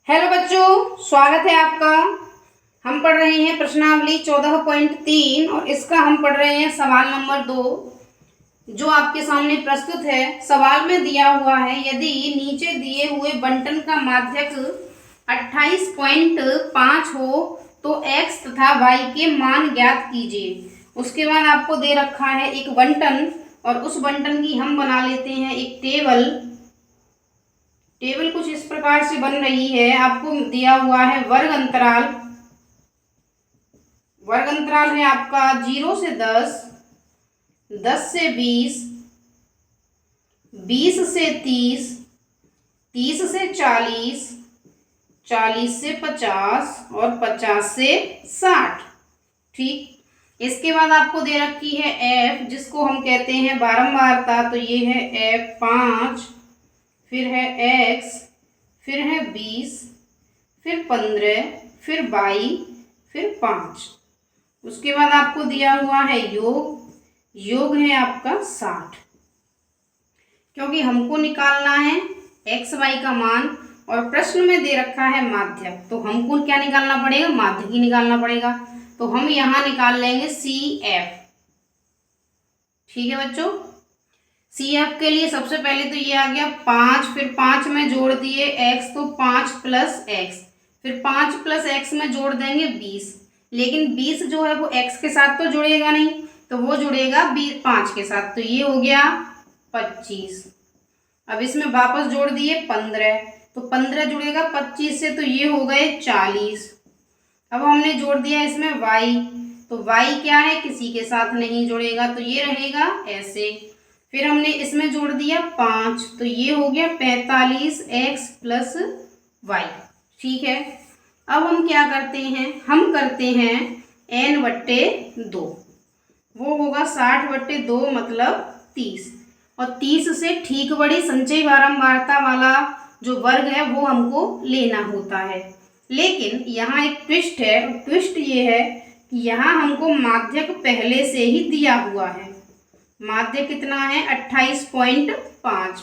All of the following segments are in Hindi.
हेलो बच्चों, स्वागत है आपका। हम पढ़ रहे हैं प्रश्नावली 14.3 और इसका हम पढ़ रहे हैं सवाल नंबर 2 जो आपके सामने प्रस्तुत है। सवाल में दिया हुआ है, यदि नीचे दिए हुए बंटन का माध्यक 28.5 हो तो x तथा y के मान ज्ञात कीजिए। उसके बाद आपको दे रखा है एक बंटन और उस बंटन की हम बना लेते हैं एक टेबल कुछ इस प्रकार से बन रही है। आपको दिया हुआ है वर्ग अंतराल है आपका 0 से 10, 10 से 20, 20 से 30, 30 से 40, 40 से 50 और 50 से 60। ठीक, इसके बाद आपको दे रखी है f जिसको हम कहते हैं बारंबारता। तो ये है f5, फिर है x, फिर है 20, फिर 15, फिर 22, फिर 5। उसके बाद आपको दिया हुआ है योग है आपका 60। क्योंकि हमको निकालना है x y का मान और प्रश्न में दे रखा है माध्यक, तो हमको क्या निकालना पड़ेगा? माध्यक ही निकालना पड़ेगा। तो हम यहाँ निकाल लेंगे CF। ठीक है बच्चों, CF के लिए सबसे पहले तो ये आ गया 5, फिर 5 में जोड़ दिए x तो 5 प्लस x, फिर 5 प्लस x में जोड़ देंगे 20। लेकिन 20 जो है वो x के साथ तो जुड़ेगा नहीं, तो वो जुड़ेगा 5 के साथ। तो ये हो गया 25। अब इसमें वापस जोड़ दिए 15, तो 15 जुड़ेगा 25 से, तो ये हो गए 40। अब हमने जोड़ दिया इसमें y, तो y क्या है? किसी के साथ नहीं जुड़ेगा, तो ये रहेगा ऐसे। फिर हमने इसमें जोड़ दिया 5, तो ये हो गया 45x प्लस y। ठीक है, अब हम क्या करते हैं? हम करते हैं n/2, वो होगा 60/2 मतलब 30। और 30 से ठीक बड़ी संचयी बारंबारता वाला जो वर्ग है वो हमको लेना होता है। लेकिन यहाँ एक ट्विस्ट है, ट्विस्ट ये है कि यहाँ हमको माध्यक पहले से ही दिया हुआ है। माध्यक कितना है? 28.5।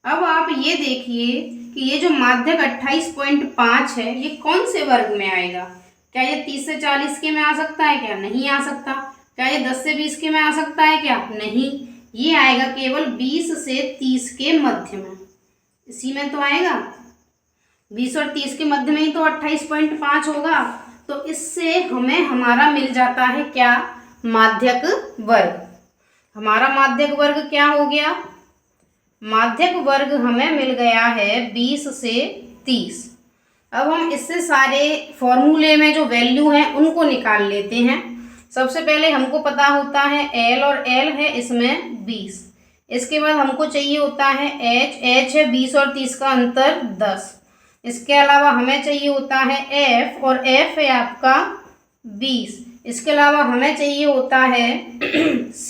अब आप ये देखिए कि ये जो माध्यक 28.5 है ये कौन से वर्ग में आएगा? क्या ये 30 से 40 के में आ सकता है? क्या नहीं आ सकता। क्या ये 10 से 20 के में आ सकता है? क्या नहीं। ये आएगा केवल 20 से 30 के मध्य में, इसी में तो आएगा। 20 और 30 के मध्य में ही तो 28.5 होगा। तो इससे हमें हमारा मिल जाता है क्या? माध्यक वर्ग। हमारा माध्यक वर्ग क्या हो गया? माध्यक वर्ग हमें मिल गया है 20 से 30। अब हम इससे सारे फॉर्मूले में जो वैल्यू हैं उनको निकाल लेते हैं। सबसे पहले हमको पता होता है L, और L है इसमें 20। इसके बाद हमको चाहिए होता है H है 20 और 30 का अंतर 10। इसके अलावा हमें चाहिए होता है F, और F है आपका 20। इसके अलावा हमें चाहिए होता है C,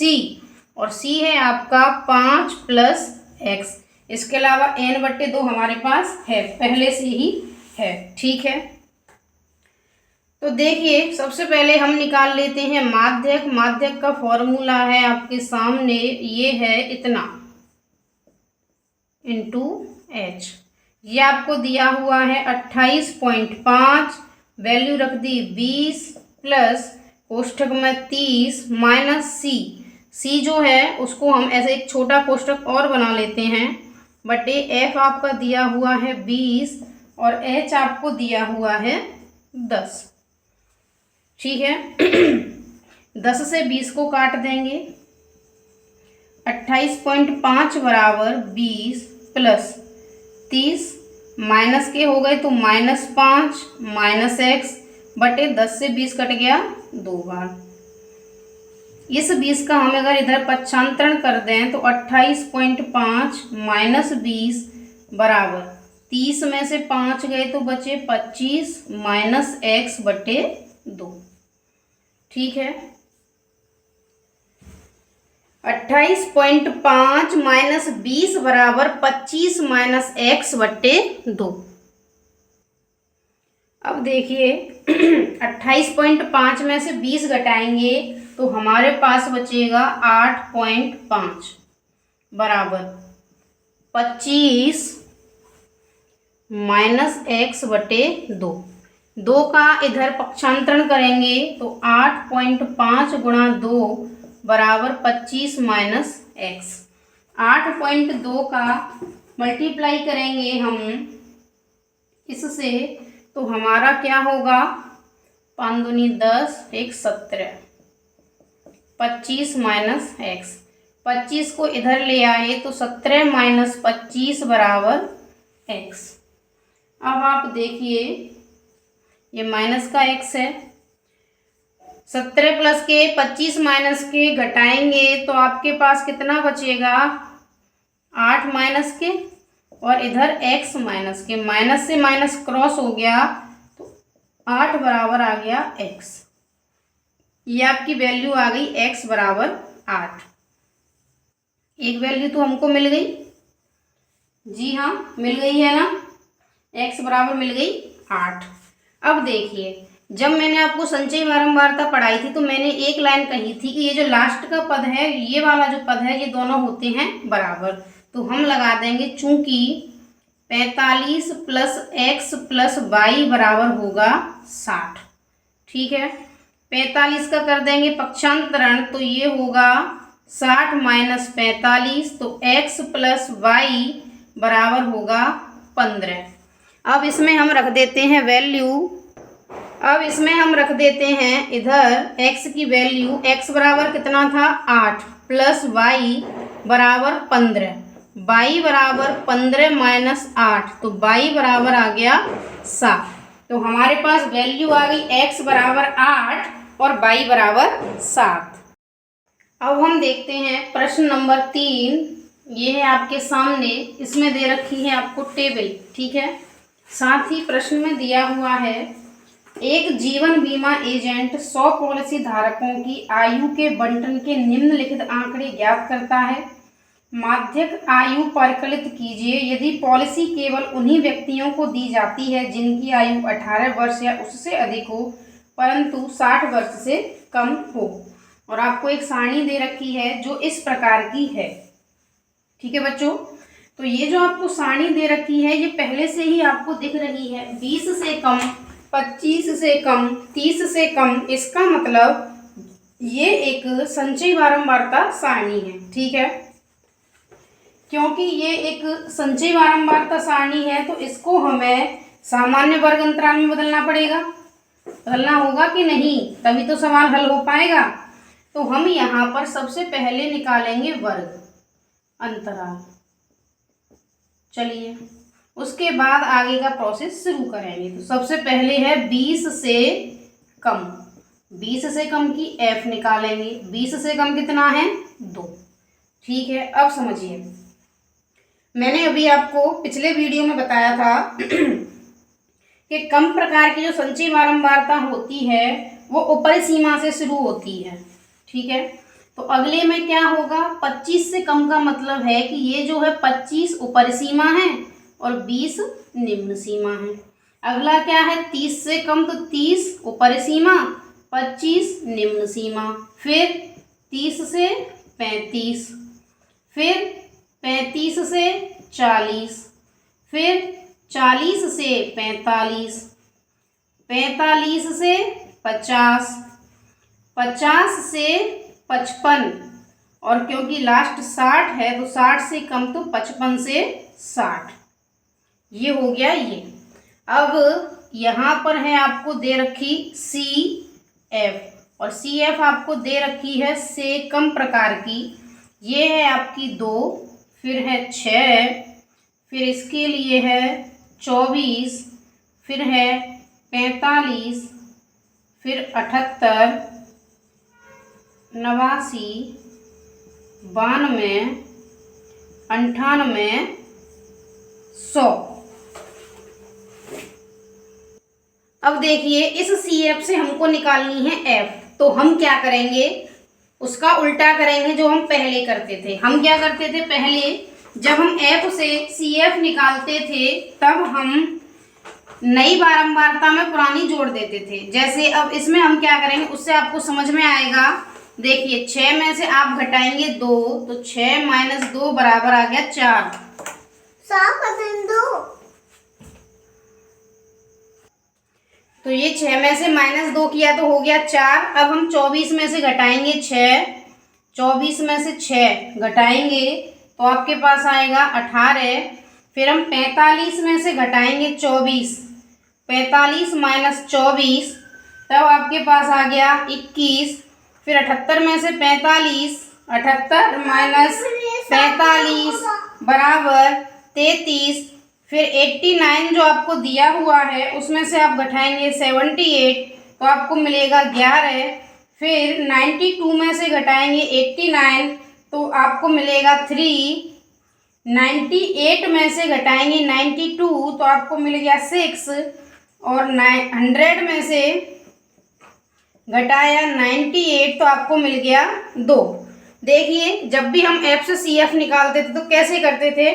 और C है आपका 5 प्लस x। इसके अलावा n/2 हमारे पास है, पहले से ही है। ठीक है, तो देखिए सबसे पहले हम निकाल लेते हैं माध्यक। माध्यक का फॉर्मूला है आपके सामने, ये है इतना इंटू h। ये आपको दिया हुआ है 28.5, वैल्यू रख दी 20 प्लस कोष्ठक में 30 माइनस c जो है उसको हम ऐसे एक छोटा कोष्ठक और बना लेते हैं, बटे f आपका दिया हुआ है 20 और h आपको दिया हुआ है 10। ठीक है 10 से 20 को काट देंगे। 28.5 बराबर 20 प्लस 30 माइनस के हो गए तो -5 माइनस x बटे 10 से 20 कट गया 2 बार। इस 20 का हम अगर इधर पक्षांतरण कर दें तो 28.5 माइनस 20 बराबर 30 में से 5 गए तो बचे 25 माइनस x बटे 2। ठीक है 28.5 माइनस 20 बराबर 25 माइनस x बटे 2। अब देखिए 28.5 में से 20 घटाएंगे तो हमारे पास बचेगा 8.5 बराबर 25 -x/2। 2 का इधर पक्षांतरण करेंगे तो 8.5 गुणा 2 बराबर 25 - x। 8.2 का मल्टीप्लाई करेंगे हम इससे तो हमारा क्या होगा, 5 दूनी 10, 1 17, 25 - x। 25 को इधर ले आए तो 17 - 25 बराबर x। अब आप देखिए ये माइनस का x है, 17 प्लस के 25 माइनस के घटाएंगे तो आपके पास कितना बचेगा, 8 माइनस के और इधर x माइनस के, माइनस से माइनस क्रॉस हो गया तो 8 बराबर आ गया x। ये आपकी वैल्यू आ गई x बराबर 8। एक वैल्यू तो हमको मिल गई, जी हाँ मिल गई है ना, x बराबर मिल गई 8। अब देखिए जब मैंने आपको संचयी बारंबारता पढ़ाई थी तो मैंने एक लाइन कही थी कि ये जो लास्ट का पद है, ये वाला जो पद है, ये दोनों होते हैं बराबर। तो हम लगा देंगे चूंकि 45 + x + y बराबर होगा 60। ठीक है, 45 का कर देंगे पक्षांतरण तो ये होगा 60 - 45 तो x + y बराबर होगा 15। अब इसमें हम रख देते हैं वैल्यू, अब इसमें हम रख देते हैं इधर x की वैल्यू, x बराबर कितना था 8 + y बराबर 15, y बराबर 15 - 8 तो y बराबर आ गया 7। तो हमारे पास वैल्यू आ गई x बराबर 8 और y बराबर 7। अब हम देखते हैं प्रश्न नंबर 3। ये है आपके सामने, इसमें दे रखी है आपको टेबल। ठीक है, साथ ही प्रश्न में दिया हुआ है एक जीवन बीमा एजेंट 100 पॉलिसी धारकों की आयु के बंटन के निम्नलिखित आंकड़े ज्ञात करता है। माध्यक आयु परिकलित कीजिए यदि पॉलिसी केवल उन्हीं व्यक्तियों को दी जाती है जिनकी आयु 18 वर्ष या उससे अधिक हो परंतु 60 वर्ष से कम हो। और आपको एक सारणी दे रखी है जो इस प्रकार की है। ठीक है बच्चों, तो ये जो आपको सारणी दे रखी है ये पहले से ही आपको दिख रही है, 20 से कम, 25 से कम, 30 से कम। इसका मतलब ये एक संचयी बारंबारता सारणी है। ठीक है, क्योंकि ये एक संचयी बारंबारता सारणी है तो इसको हमें सामान्य वर्ग अंतराल में बदलना पड़ेगा। बदलना होगा कि नहीं, तभी तो सवाल हल हो पाएगा। तो हम यहाँ पर सबसे पहले निकालेंगे वर्ग अंतराल। चलिए, उसके बाद आगे का प्रोसेस शुरू करेंगे। तो सबसे पहले है 20 से कम, 20 से कम की f निकालेंगे। 20 से कम कितना है, 2। ठीक है, अब समझिए, मैंने अभी आपको पिछले वीडियो में बताया था कि कम प्रकार की जो संचयी बारंबारता होती है वो ऊपरी सीमा से शुरू होती है। ठीक है, तो अगले में क्या होगा, 25 से कम का मतलब है कि ये जो है 25 ऊपरी सीमा है और 20 निम्न सीमा है। अगला क्या है, 30 से कम तो 30 ऊपरी सीमा, 25 निम्न सीमा। फिर 30 से 35, फिर 35 से 40, फिर 40 से 45, 45 से 50, 50 से 55 और क्योंकि लास्ट 60 है तो 60 से कम तो 55 से 60। ये हो गया ये। अब यहाँ पर है आपको दे रखी CF और CF आपको दे रखी है से कम प्रकार की। ये है आपकी 2, फिर है 6, फिर इसके लिए है 24, फिर है 45, फिर 78, 89, 92, 98, 100। अब देखिए इस CF से हमको निकालनी है F, तो हम क्या करेंगे, उसका उल्टा करेंगे जो हम पहले करते थे। हम क्या करते थे, पहले जब हम F से CF निकालते थे तब हम नई बारंबारता में पुरानी जोड़ देते थे। जैसे अब इसमें हम क्या करेंगे उससे आपको समझ में आएगा। देखिए 6 में से आप घटाएंगे 2 तो 6 - 2 बराबर आ गया 4। 2 तो ये 6 में से -2 किया तो हो गया 4। अब हम 24 में से घटाएंगे 6, 24 में से 6 घटाएंगे तो आपके पास आएगा 18। फिर हम 45 में से घटाएंगे 24, 45 - 24 तब आपके पास आ गया 21। फिर 78 में से 45, 78 - 45 बराबर 33। फिर 89 जो आपको दिया हुआ है उसमें से आप घटाएंगे 78 तो आपको मिलेगा 11। फिर 92 में से घटाएंगे 89 तो आपको मिलेगा 3। 98 में से घटाएंगे 92 तो आपको मिल गया 6। और 100 में से घटाया 98 तो आपको मिल गया 2। देखिए जब भी हम F से CF निकालते थे तो कैसे करते थे,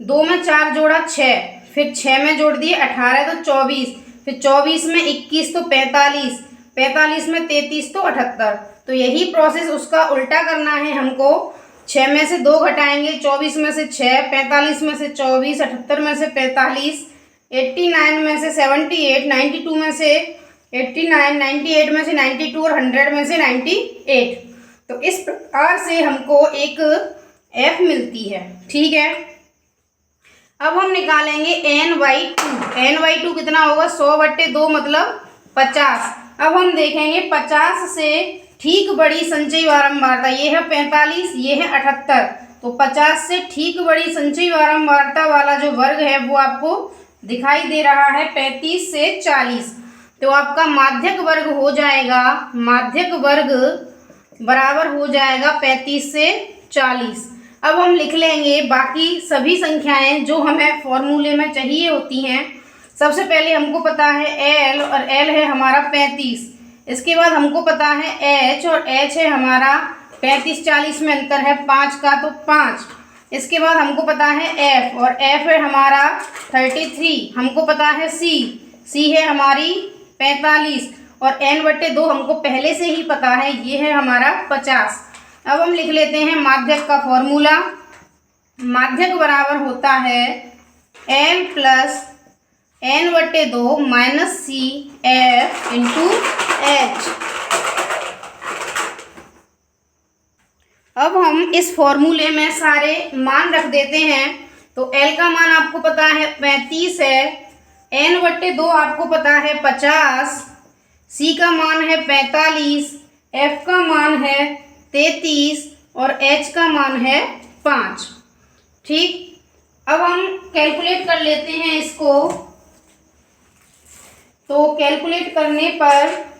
2 में 4 जोड़ा 6, फिर 6 में जोड़ दिए 18 तो 24, फिर 24 में 21 तो 45, 45 में 33 तो 78। तो यही प्रोसेस उसका उल्टा करना है हमको। 6 में से 2 घटाएंगे, 24 में से 6, 45 में से 24, 78 में से 45, 89 में से 78, 92 में से 89, 98 में से 92 और 100 में से 98। तो इस प्रकार से हमको एक F मिलती है। ठीक है, अब हम निकालेंगे n/2। n/2 कितना होगा, 100/2 मतलब 50। अब हम देखेंगे 50 से ठीक बड़ी संचयी बारंबारता, ये है 45, ये है 78। तो 50 से ठीक बड़ी संचयी बारंबारता वाला जो वर्ग है वो आपको दिखाई दे रहा है 35 से 40। तो आपका माध्यक वर्ग हो जाएगा, माध्यक वर्ग बराबर हो जाएगा 35 से 40। अब हम लिख लेंगे बाकी सभी संख्याएं जो हमें फॉर्मूले में चाहिए होती हैं। सबसे पहले हमको पता है L, और L है हमारा 35। इसके बाद हमको पता है H, और H है हमारा 35-40 में अंतर है 5 का तो 5। इसके बाद हमको पता है F, और F है हमारा 33। हमको पता है C है हमारी 45, और n/2 हमको पहले से ही पता है, ये है हमारा 50। अब हम लिख लेते हैं माध्यक का फॉर्मूला। माध्यक बराबर होता है L + n/2 - CF × H। अब हम इस फॉर्मूले में सारे मान रख देते हैं। तो L का मान आपको पता है 35 है, n/2 आपको पता है 50, C का मान है 45, F का मान है 33 और H का मान है 5। ठीक, अब हम कैलकुलेट कर लेते हैं इसको। तो कैलकुलेट करने पर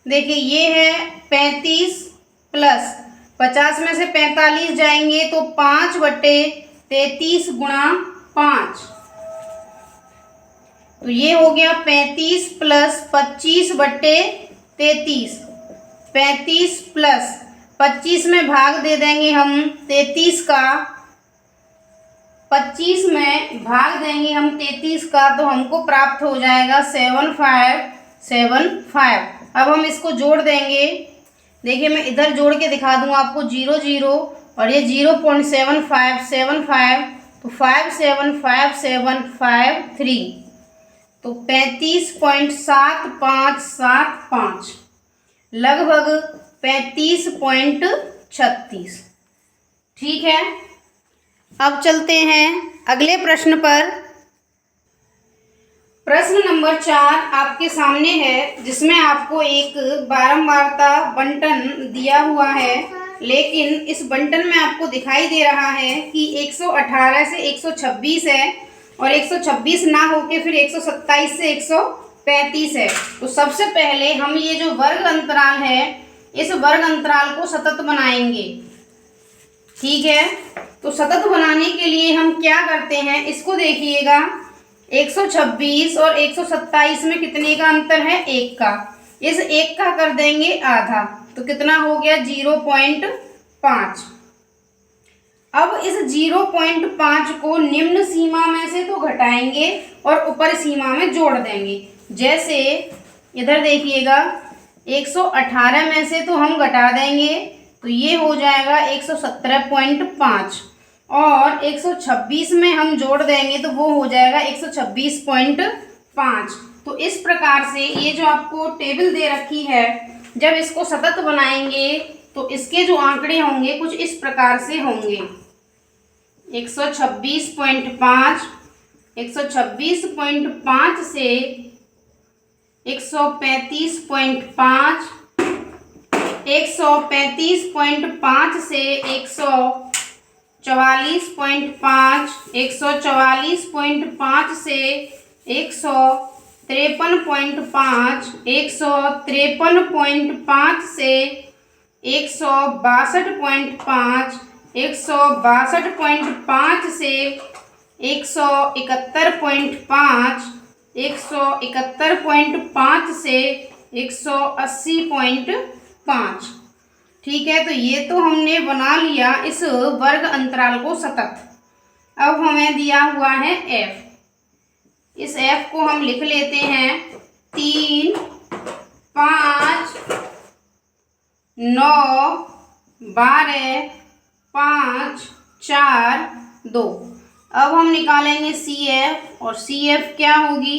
देखिए ये है 35 प्लस 50 में से 45 जाएंगे तो 5/33 × 5। तो ये हो गया 35 + 25/33। 35 प्लस 25 में भाग दे देंगे हम 33 का, 25 में भाग देंगे हम 33 का तो हमको प्राप्त हो जाएगा 7575। अब हम इसको जोड़ देंगे। देखिए मैं इधर जोड़ के दिखा दूंगा आपको, 0 0 और ये 0.7575 तो 57575 तो 35.7575 लगभग 35.36। ठीक है, अब चलते हैं अगले प्रश्न पर। प्रश्न नंबर 4 आपके सामने है, जिसमें आपको एक बारंबारता बंटन दिया हुआ है, लेकिन इस बंटन में आपको दिखाई दे रहा है कि 118 से 126 है और 126 ना होके फिर 127 से 135 है। तो सबसे पहले हम ये जो वर्ग अंतराल है, इस वर्ग अंतराल को सतत बनाएंगे। ठीक है, तो सतत बनाने के लिए हम क्या करते हैं, इसको देखिएगा। 126 और 127 में कितने का अंतर है, 1 का। इस 1 का कर देंगे आधा तो कितना हो गया, 0.5। अब इस 0.5 को निम्न सीमा में से तो घटाएंगे और ऊपर सीमा में जोड़ देंगे। जैसे इधर देखिएगा, 118 में से तो हम घटा देंगे तो ये हो जाएगा 117.5, और 126 में हम जोड़ देंगे तो वो हो जाएगा 126.5। तो इस प्रकार से ये जो आपको टेबल दे रखी है, जब इसको सतत बनाएंगे तो इसके जो आंकड़े होंगे कुछ इस प्रकार से होंगे। 126.5, 126.5 से 135.5, 135.5 से 144.5, 144.5 से 153.5, 153.5 से 162.5, 162.5 से 171.5, 171.5 से 180.5। ठीक है, तो ये तो हमने बना लिया इस वर्ग अंतराल को सतत। अब हमें दिया हुआ है f। इस f को हम लिख लेते हैं 3, 5, 9, 12, 5, 4, 2। अब हम निकालेंगे CF, और CF क्या होगी?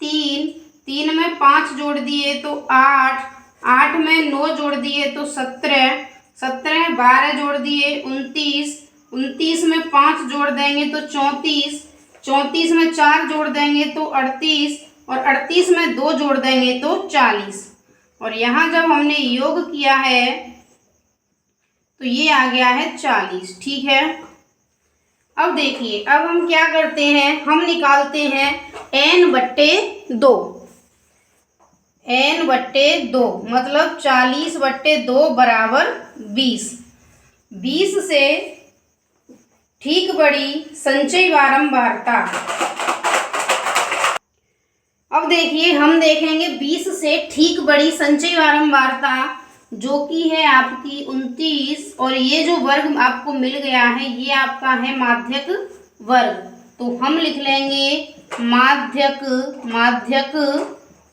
3 में 5 जोड़ दिए तो 8, 8 में 9 जोड़ दिए तो 17, 17 में 12 जोड़ दिए 29, 29 में 5 जोड़ देंगे तो 34, 34 में 4 जोड़ देंगे तो 38, और 38 में 2 जोड़ देंगे तो 40। और यहाँ जब हमने योग किया है तो ये आ गया है 40। ठीक है, अब देखिए, अब हम क्या करते हैं, हम निकालते हैं n/2। n/2 मतलब 40/2 बराबर 20। 20 से ठीक बड़ी संचयी बारंबारता। अब देखिए, हम देखेंगे 20 से ठीक बड़ी संचयी बारंबारता जो कि है आपकी 29, और ये जो वर्ग आपको मिल गया है ये आपका है माध्यक वर्ग। तो हम लिख लेंगे माध्यक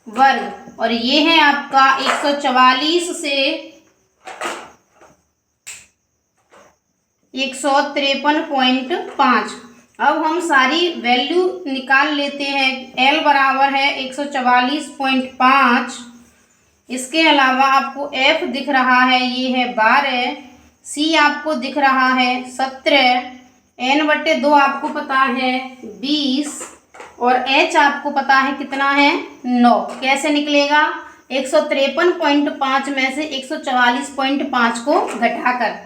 वर्ग, और ये है आपका 144 से 153.5। अब हम सारी वैल्यू निकाल लेते हैं। L बराबर है 144.5। इसके अलावा आपको F दिख रहा है, ये है 12, C आपको दिख रहा है 17, n/2 आपको पता है 20, और H आपको पता है कितना है 9। कैसे निकलेगा? 153.5 में से 144.5 को घटाकर।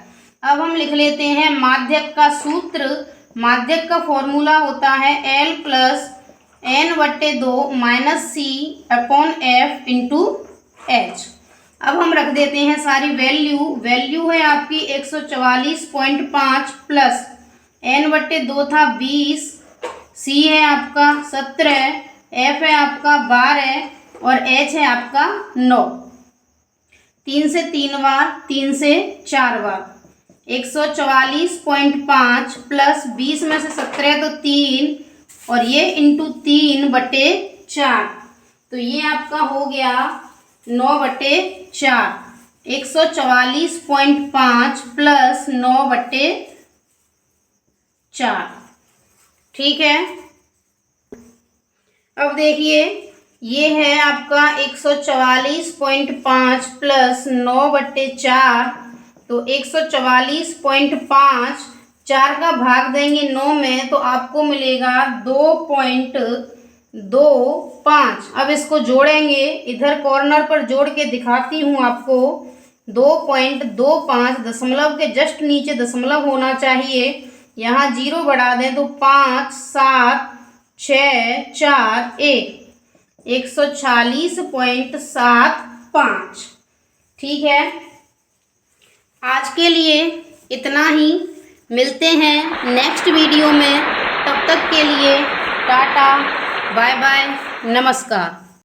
अब हम लिख लेते हैं माध्यक का सूत्र। माध्यक का फॉर्मूला होता है L + n/2 - C/F × H। अब हम रख देते हैं सारी वैल्यू है आपकी 144.5 प्लस n/2 था 20, C है आपका 17, F है आपका 12, और H है आपका 9। 3 से 3 बार, 3 से 4 बार। 144.5 प्लस 20 में से 17 तो 3, और ये × 3/4, तो ये आपका हो गया 9/4। 144.5 प्लस 9/4। ठीक है, अब देखिए, ये है आपका 144.5 प्लस 9/4। तो 144.5, 4 का भाग देंगे 9 में तो आपको मिलेगा 2.25। अब इसको जोड़ेंगे, इधर कॉर्नर पर जोड़ के दिखाती हूँ आपको। 2.25 दशमलव के जस्ट नीचे दशमलव होना चाहिए। यहाँ 0 बढ़ा दें तो 5, 7, 6, 4, 1, 146.75। ठीक है, आज के लिए इतना ही। मिलते हैं नेक्स्ट वीडियो में। तब तक के लिए टाटा, बाय बाय, नमस्कार।